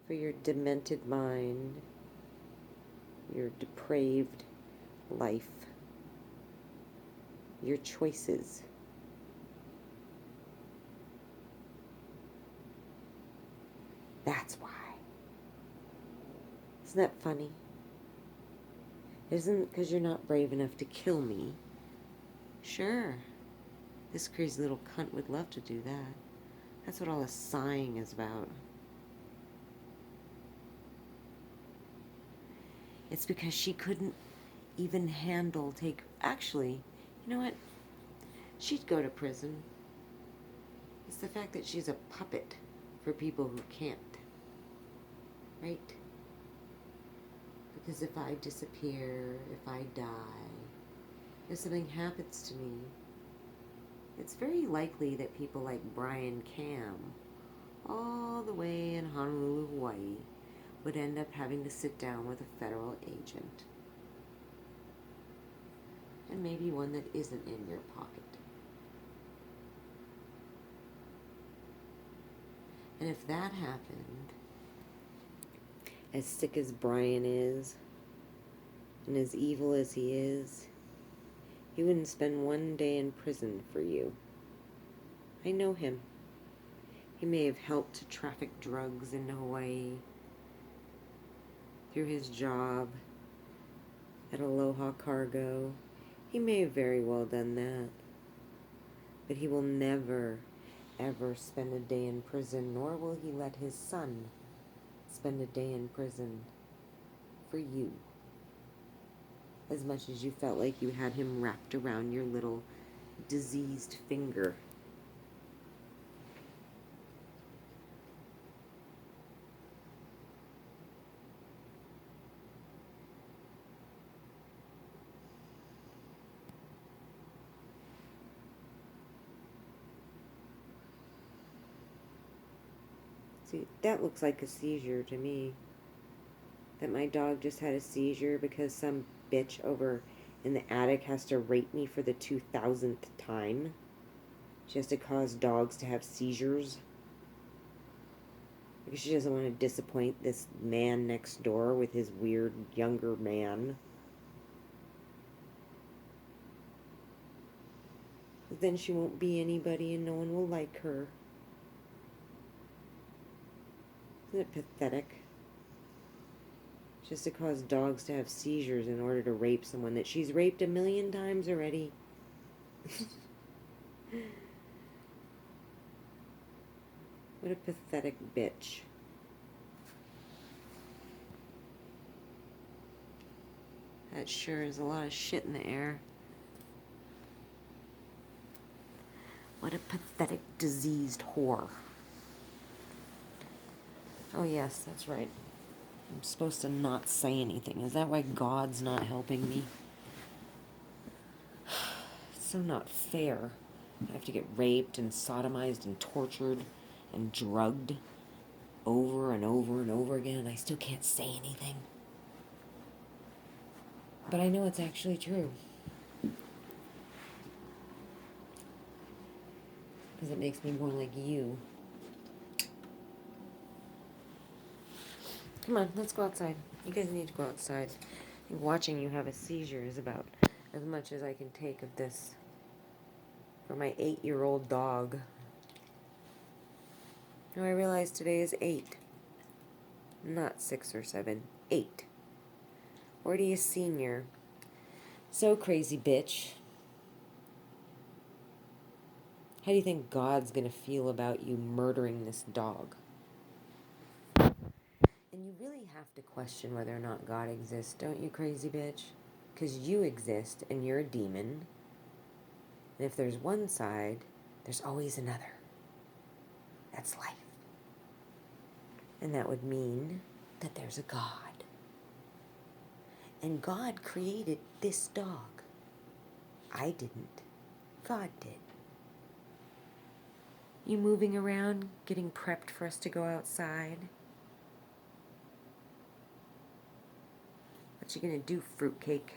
for your demented mind, your depraved life, your choices. That's why. Isn't that funny? It isn't because you're not brave enough to kill me. Sure, this crazy little cunt would love to do that. That's what all the sighing is about. It's because she couldn't even actually, you know what? She'd go to prison. It's the fact that she's a puppet for people who can't. Right? Because if I disappear, if I die, if something happens to me, it's very likely that people like Brian Cam, all the way in Honolulu, Hawaii, would end up having to sit down with a federal agent. And maybe one that isn't in your pocket. And if that happened, as sick as Brian is, and as evil as he is, he wouldn't spend one day in prison for you. I know him. He may have helped to traffic drugs into Hawaii through his job at Aloha Cargo. He may have very well done that. But he will never, ever spend a day in prison, nor will he let his son spend a day in prison for you. As much as you felt like you had him wrapped around your little diseased finger. See, that looks like a seizure to me. That my dog just had a seizure because some bitch over in the attic has to rape me for the 2000th time. She has to cause dogs to have seizures. Because she doesn't want to disappoint this man next door with his weird younger man. But then she won't be anybody and no one will like her. Isn't it pathetic? Just to cause dogs to have seizures in order to rape someone that she's raped 1,000,000 times already. What a pathetic bitch. That sure is a lot of shit in the air. What a pathetic, diseased whore. Oh yes, that's right. I'm supposed to not say anything. Is that why God's not helping me? It's so not fair. I have to get raped and sodomized and tortured and drugged over and over and over again, and I still can't say anything. But I know it's actually true. Because it makes me more like you. Come on, let's go outside. You guys need to go outside. I think watching you have a seizure is about as much as I can take of this for my 8-year-old dog. Now I realize today is 8. Not 6 or 7. 8. Already a senior. So crazy, bitch. How do you think God's gonna feel about you murdering this dog? And you really have to question whether or not God exists, don't you, crazy bitch? Because you exist and you're a demon. And if there's one side, there's always another. That's life. And that would mean that there's a God. And God created this dog. I didn't. God did. You moving around, getting prepped for us to go outside? What you gonna do, fruitcake?